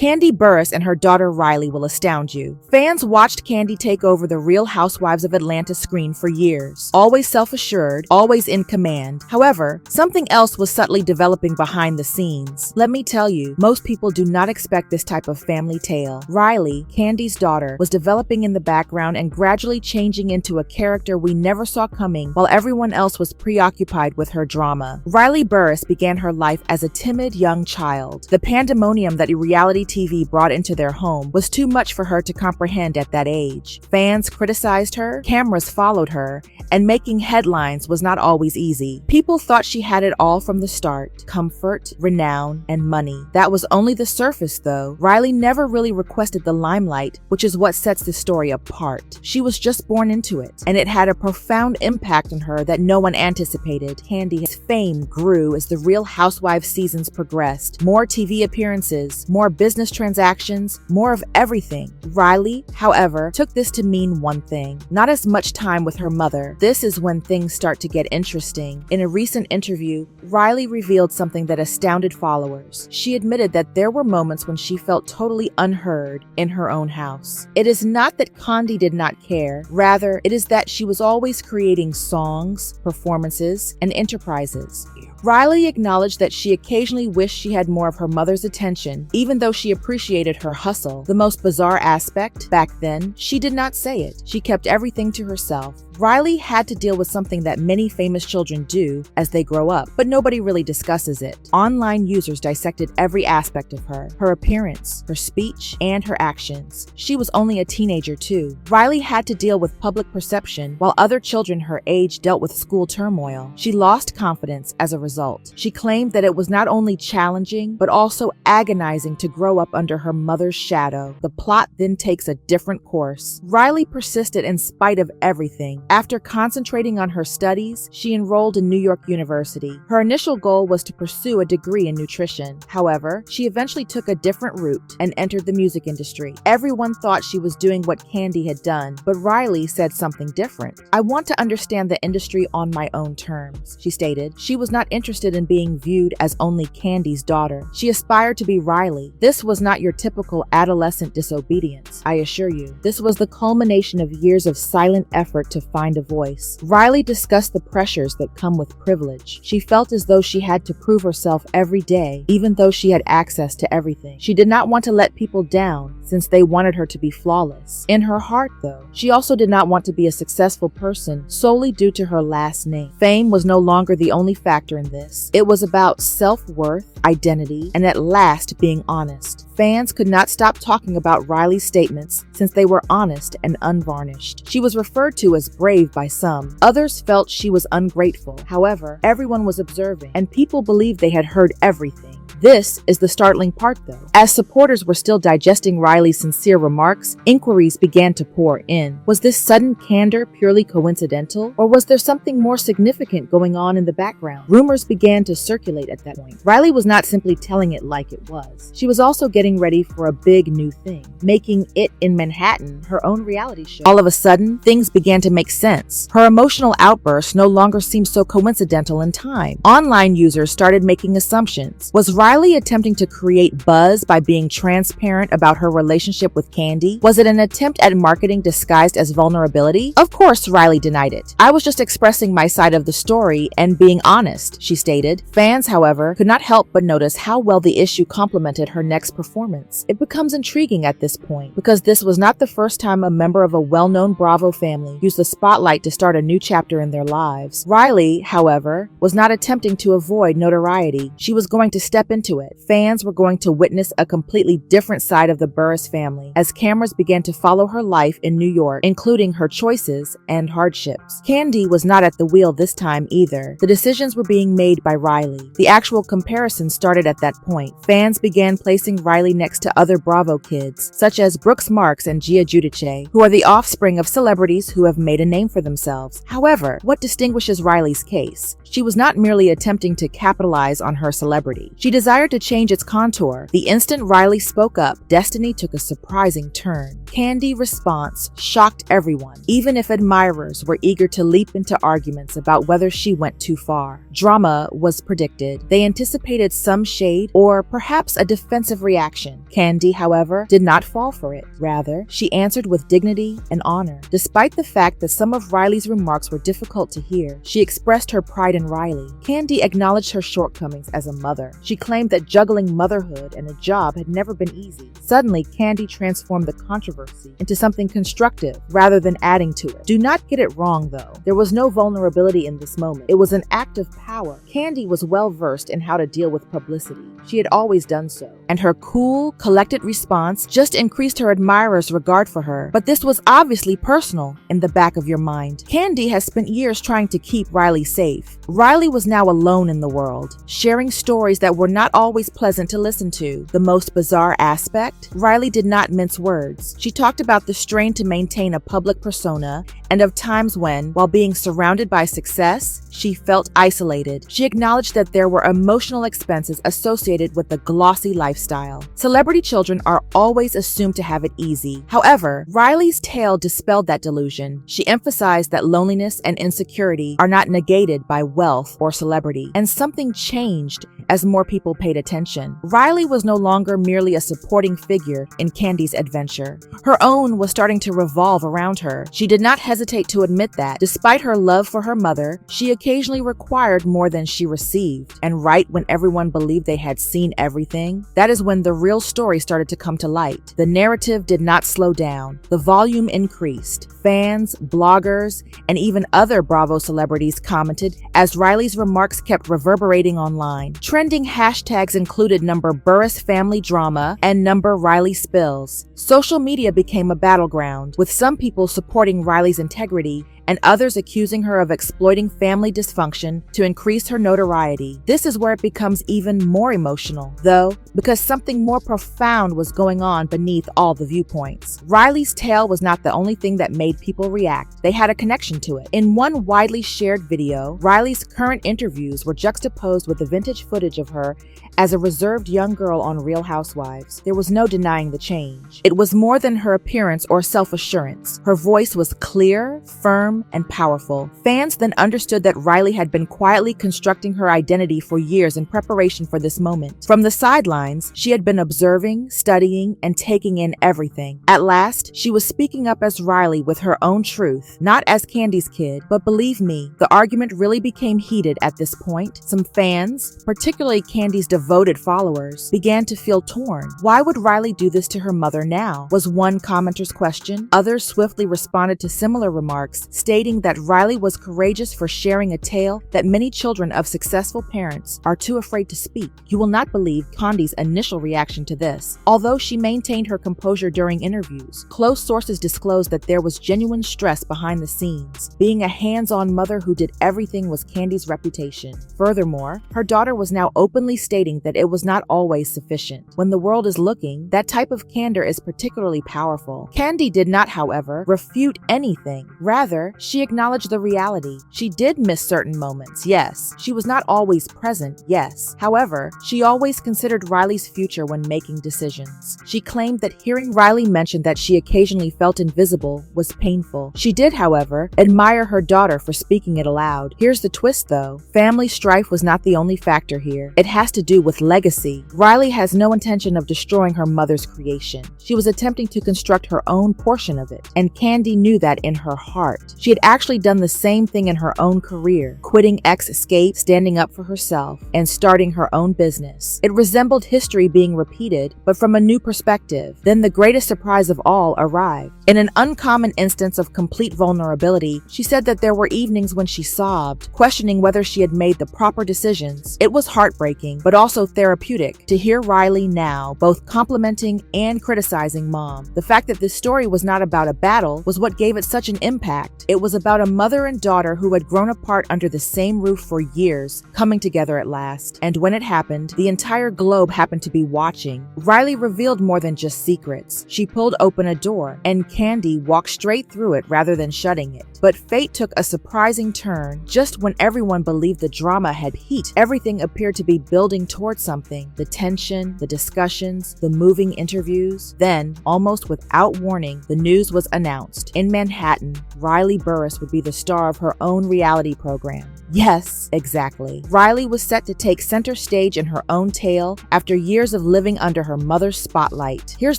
Kandi Burruss and her daughter Riley will astound you. Fans watched Kandi take over the Real Housewives of Atlanta screen for years. Always self-assured, always in command. However, something else was subtly developing behind the scenes. Let me tell you, most people do not expect this type of family tale. Riley, Kandi's daughter, was developing in the background and gradually changing into a character we never saw coming while everyone else was preoccupied with her drama. Riley Burruss began her life as a timid young child. The pandemonium that reality TV brought into their home was too much for her to comprehend at that age. Fans criticized her, cameras followed her, and making headlines was not always easy. People thought she had it all from the start: comfort, renown, and money. That was only the surface, though. Riley never really requested the limelight, which is what sets the story apart. She was just born into it, and it had a profound impact on her that no one anticipated. Kandi's fame grew as the Real Housewives seasons progressed. More TV appearances, more business transactions, more of everything. Riley, however, took this to mean one thing: not as much time with her mother. This is when things start to get interesting. In a recent interview, Riley revealed something that astounded followers. She admitted that there were moments when she felt totally unheard in her own house. It is not that Kandi did not care, rather, it is that she was always creating songs, performances, and enterprises. Riley acknowledged that she occasionally wished she had more of her mother's attention, even though she appreciated her hustle. The most bizarre aspect, back then, she did not say it. She kept everything to herself. Riley had to deal with something that many famous children do as they grow up, but nobody really discusses it. Online users dissected every aspect of her appearance, her speech, and her actions. She was only a teenager too. Riley had to deal with public perception, while other children her age dealt with school turmoil. She lost confidence as a result. She claimed that it was not only challenging, but also agonizing to grow up under her mother's shadow. The plot then takes a different course. Riley persisted in spite of everything. After concentrating on her studies, she enrolled in New York University. Her initial goal was to pursue a degree in nutrition. However, she eventually took a different route and entered the music industry. Everyone thought she was doing what Kandi had done, but Riley said something different. "I want to understand the industry on my own terms," she stated. She was not interested in being viewed as only Kandi's daughter. She aspired to be Riley. This was not your typical adolescent disobedience, I assure you. This was the culmination of years of silent effort to find a voice. Riley discussed the pressures that come with privilege. She felt as though she had to prove herself every day, even though she had access to everything. She did not want to let people down, since they wanted her to be flawless. In her heart, though, she also did not want to be a successful person solely due to her last name. Fame was no longer the only factor in this. It was about self-worth, identity, and at last being honest. Fans could not stop talking about Riley's statements since they were honest and unvarnished. She was referred to as brave by some. Others felt she was ungrateful. However, everyone was observing, and people believed they had heard everything. This is the startling part, though. As supporters were still digesting Riley's sincere remarks, inquiries began to pour in. Was this sudden candor purely coincidental, or was there something more significant going on in the background? Rumors began to circulate at that point. Riley was not simply telling it like it was. She was also getting ready for a big new thing, making It in Manhattan her own reality show. All of a sudden, things began to make sense. Her emotional outbursts no longer seemed so coincidental in time. Online users started making assumptions. Was Riley attempting to create buzz by being transparent about her relationship with Kandi? Was it an attempt at marketing disguised as vulnerability? Of course, Riley denied it. "I was just expressing my side of the story and being honest," she stated. Fans, however, could not help but notice how well the issue complemented her next performance. It becomes intriguing at this point, because this was not the first time a member of a well-known Bravo family used the spotlight to start a new chapter in their lives. Riley, however, was not attempting to avoid notoriety. She was going to step into it. Fans were going to witness a completely different side of the Burruss family as cameras began to follow her life in New York, including her choices and hardships. Kandi was not at the wheel this time either. The decisions were being made by Riley. The actual comparison started at that point. Fans began placing Riley next to other Bravo kids, such as Brooks Marks and Gia Giudice, who are the offspring of celebrities who have made a name for themselves. However, what distinguishes Riley's case? She was not merely attempting to capitalize on her celebrity. She desired desired to change its contour. The instant Riley spoke up, destiny took a surprising turn. Kandi Response shocked everyone, even if admirers were eager to leap into arguments about whether she went too far. Drama was predicted. They anticipated some shade or perhaps a defensive reaction. Kandi, however, did not fall for it. Rather, she answered with dignity and honor. Despite the fact that some of Riley's remarks were difficult to hear, she expressed her pride in Riley. Kandi acknowledged her shortcomings as a mother. She claimed that juggling motherhood and a job had never been easy. Suddenly, Kandi transformed the controversy into something constructive rather than adding to it. Do not get it wrong, though. There was no vulnerability in this moment. It was an act of power. Kandi was well versed in how to deal with publicity. She had always done so, and her cool, collected response just increased her admirers' regard for her. But this was obviously personal in the back of your mind. Kandi has spent years trying to keep Riley safe. Riley was now alone in the world, sharing stories that were not always pleasant to listen to. The most bizarre aspect? Riley did not mince words. She talked about the strain to maintain a public persona and of times when, while being surrounded by success, she felt isolated. She acknowledged that there were emotional expenses associated with the glossy lifestyle. Celebrity children are always assumed to have it easy. However, Riley's tale dispelled that delusion. She emphasized that loneliness and insecurity are not negated by wealth or celebrity, and something changed as more people paid attention. Riley was no longer merely a supporting figure in Kandi's adventure. Her own was starting to revolve around her. She did not hesitate to admit that, despite her love for her mother, she occasionally required more than she received. And right when everyone believed they had seen everything, that is when the real story started to come to light. The narrative did not slow down. The volume increased. Fans, bloggers, and even other Bravo celebrities commented as Riley's remarks kept reverberating online. Trending hashtags included #Burruss family drama and #Riley spills. Social media became a battleground, with some people supporting Riley's integrity and others accusing her of exploiting family dysfunction to increase her notoriety. This is where it becomes even more emotional, though, because something more profound was going on beneath all the viewpoints. Riley's tale was not the only thing that made people react. They had a connection to it. In one widely shared video, Riley's current interviews were juxtaposed with the vintage footage of her as a reserved young girl on Real Housewives. There was no denying the change. It was more than her appearance or self-assurance. Her voice was clear, firm, and powerful. Fans then understood that Riley had been quietly constructing her identity for years in preparation for this moment. From the sidelines, she had been observing, studying, and taking in everything. At last, she was speaking up as Riley with her own truth, not as Kandi's kid. But believe me, the argument really became heated at this point. Some fans, particularly Kandi's devoted followers, began to feel torn. Why would Riley do this to her mother now? Was one commenter's question. Others swiftly responded to similar remarks, stating that Riley was courageous for sharing a tale that many children of successful parents are too afraid to speak. You will not believe Kandi's initial reaction to this. Although she maintained her composure during interviews, close sources disclosed that there was genuine stress behind the scenes. Being a hands-on mother who did everything was Kandi's reputation. Furthermore, her daughter was now openly stating that it was not always sufficient. When the world is looking, that type of candor is particularly powerful. Kandi did not, however, refute anything. Rather, she acknowledged the reality. She did miss certain moments, yes. She was not always present, yes. However, she always considered Riley's future when making decisions. She claimed that hearing Riley mention that she occasionally felt invisible was painful. She did, however, admire her daughter for speaking it aloud. Here's the twist, though. Family strife was not the only factor here. It has to do with legacy. Riley has no intention of destroying her mother's creation. She was attempting to construct her own portion of it, and Kandi knew that in her heart. She had actually done the same thing in her own career, quitting Escape, standing up for herself, and starting her own business. It resembled history being repeated, but from a new perspective. Then the greatest surprise of all arrived. In an uncommon instance of complete vulnerability, she said that there were evenings when she sobbed, questioning whether she had made the proper decisions. It was heartbreaking, but also therapeutic to hear Riley now both complimenting and criticizing Mom. The fact that this story was not about a battle was what gave it such an impact. It was about a mother and daughter who had grown apart under the same roof for years, coming together at last. And when it happened, the entire globe happened to be watching. Riley revealed more than just secrets. She pulled open a door, and Kandi walked straight through it rather than shutting it. But fate took a surprising turn. Just when everyone believed the drama had peaked, everything appeared to be building towards something. The tension, the discussions, the moving interviews. Then, almost without warning, the news was announced. In Manhattan, Kandi Burruss would be the star of her own reality program. Yes, exactly. Riley was set to take center stage in her own tale after years of living under her mother's spotlight. Here's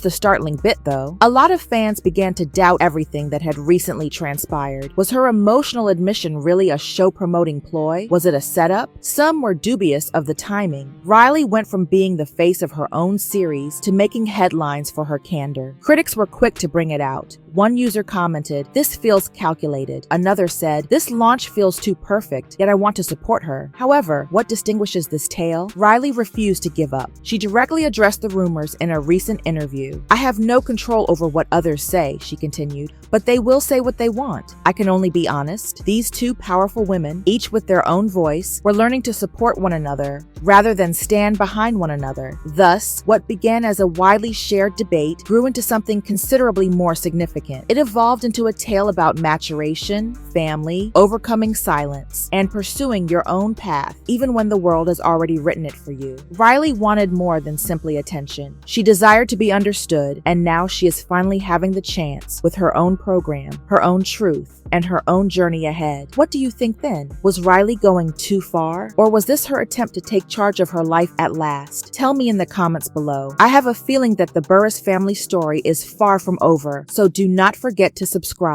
the startling bit, though. A lot of fans began to doubt everything that had recently transpired. Was her emotional admission really a show-promoting ploy? Was it a setup? Some were dubious of the timing. Riley went from being the face of her own series to making headlines for her candor. Critics were quick to bring it out. One user commented, "This feels calculated." Another said, "This launch feels too perfect, yet I want to support her." However, what distinguishes this tale? Riley refused to give up. She directly addressed the rumors in a recent interview. "I have no control over what others say," she continued, "but they will say what they want. I can only be honest." These two powerful women, each with their own voice, were learning to support one another rather than stand behind one another. Thus, what began as a widely shared debate grew into something considerably more significant. It evolved into a tale about maturation, family, overcoming silence, and pursuing your own path, even when the world has already written it for you. Riley wanted more than simply attention. She desired to be understood, and now she is finally having the chance with her own program, her own truth, and her own journey ahead. What do you think then? Was Riley going too far? Or was this her attempt to take charge of her life at last? Tell me in the comments below. I have a feeling that the Burruss family story is far from over, so do not forget to subscribe.